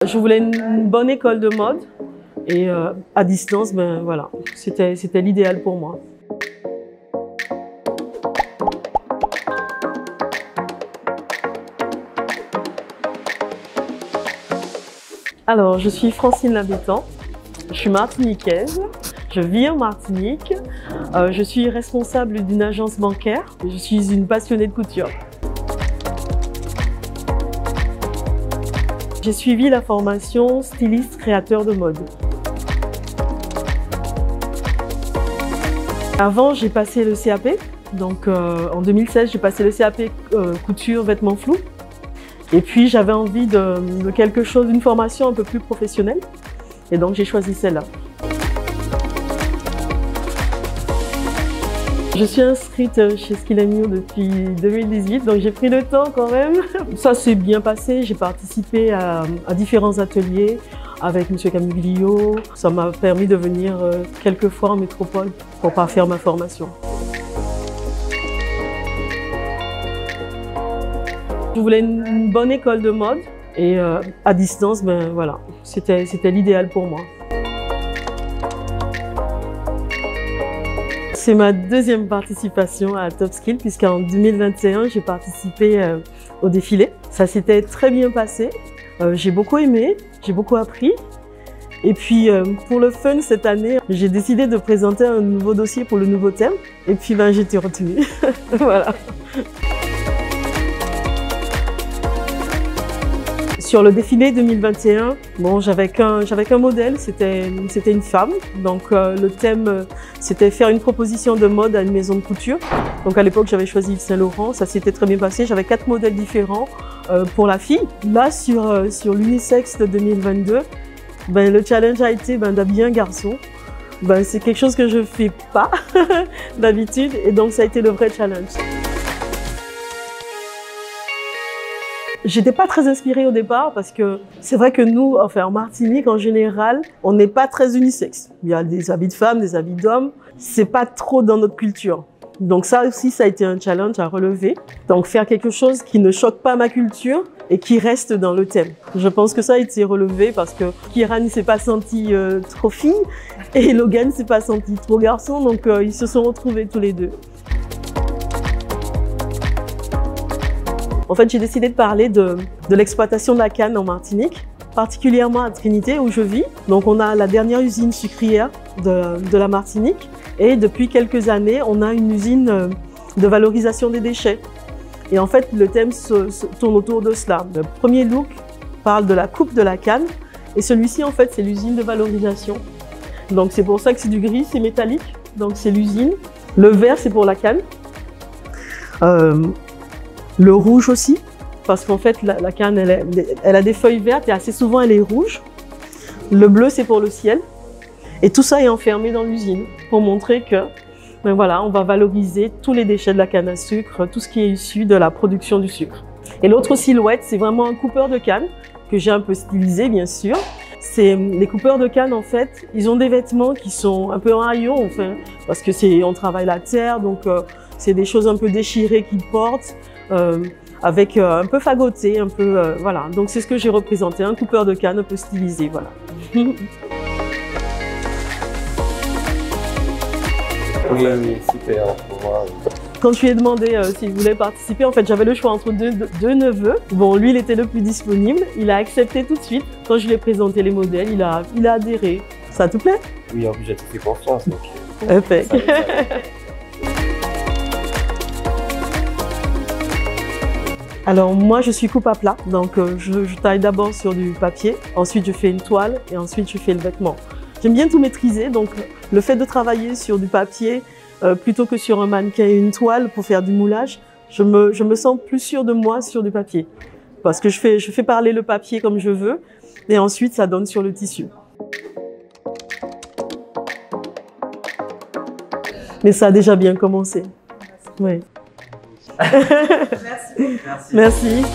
Je voulais une bonne école de mode et à distance, ben voilà, c'était l'idéal pour moi. Alors, je suis Francine Labétan, je suis martiniquaise, je vis en Martinique, je suis responsable d'une agence bancaire et je suis une passionnée de couture. J'ai suivi la formation styliste créateur de mode. Avant, j'ai passé le CAP, donc en 2016, j'ai passé le CAP couture vêtements flous. Et puis j'avais envie de quelque chose, d'une formation un peu plus professionnelle. Et donc j'ai choisi celle-là. Je suis inscrite chez Skill & You depuis 2018, donc j'ai pris le temps quand même. Ça s'est bien passé, j'ai participé à différents ateliers avec M. Camiglio. Ça m'a permis de venir quelques fois en métropole pour faire ma formation. Je voulais une bonne école de mode et à distance, ben voilà, c'était l'idéal pour moi. C'est ma deuxième participation à Top Skill puisqu'en 2021, j'ai participé au défilé. Ça s'était très bien passé, j'ai beaucoup aimé, j'ai beaucoup appris. Et puis pour le fun cette année, j'ai décidé de présenter un nouveau dossier pour le nouveau thème et puis ben, j'ai été retenue. Voilà. Sur le défilé 2021, bon, j'avais qu'un modèle, c'était une femme. Donc le thème, c'était faire une proposition de mode à une maison de couture. Donc à l'époque, j'avais choisi Yves Saint Laurent, ça s'était très bien passé. J'avais 4 modèles différents pour la fille. Là, sur l'unisex de 2022, ben, le challenge a été d'habiller un garçon. Ben, c'est quelque chose que je ne fais pas d'habitude et donc ça a été le vrai challenge. J'étais pas très inspirée au départ parce que c'est vrai que nous, enfin en Martinique en général, on n'est pas très unisexe. Il y a des habits de femmes, des habits d'hommes. C'est pas trop dans notre culture. Donc ça aussi, ça a été un challenge à relever. Donc faire quelque chose qui ne choque pas ma culture et qui reste dans le thème. Je pense que ça a été relevé parce que Kira ne s'est pas senti trop fille et Logan ne s'est pas senti trop garçon. Donc ils se sont retrouvés tous les deux. En fait, j'ai décidé de parler de l'exploitation de la canne en Martinique, particulièrement à Trinité où je vis. Donc on a la dernière usine sucrière de la Martinique et depuis quelques années, on a une usine de valorisation des déchets. Et en fait, le thème se tourne autour de cela. Le premier look parle de la coupe de la canne et celui-ci, en fait, c'est l'usine de valorisation. Donc c'est pour ça que c'est du gris, c'est métallique, donc c'est l'usine. Le vert, c'est pour la canne. Le rouge aussi, parce qu'en fait, la canne, elle a des feuilles vertes et assez souvent, elle est rouge. Le bleu, c'est pour le ciel. Et tout ça est enfermé dans l'usine pour montrer que, ben voilà, on va valoriser tous les déchets de la canne à sucre, tout ce qui est issu de la production du sucre. Et l'autre silhouette, c'est vraiment un coupeur de canne que j'ai un peu stylisé, bien sûr. Les coupeurs de canne, en fait, ils ont des vêtements qui sont un peu en haillons, enfin, parce que on travaille la terre, donc c'est des choses un peu déchirées qu'ils portent. Avec un peu fagoté, un peu voilà. Donc c'est ce que j'ai représenté, un coupeur de canne un peu stylisé, voilà. Oui, super pour moi. Quand je lui ai demandé s'il voulait participer, en fait j'avais le choix entre deux neveux. Bon, lui il était le plus disponible, il a accepté tout de suite. Quand je lui ai présenté les modèles, il a adhéré. Ça te plaît? Oui, en plus j'ai tout fait confiance. Donc, Perfect. Alors moi je suis coupe à plat, donc je taille d'abord sur du papier, ensuite je fais une toile et ensuite je fais le vêtement. J'aime bien tout maîtriser, donc le fait de travailler sur du papier plutôt que sur un mannequin et une toile pour faire du moulage, je me sens plus sûre de moi sur du papier. Parce que je fais parler le papier comme je veux et ensuite ça donne sur le tissu. Mais ça a déjà bien commencé. Oui. Merci. Merci.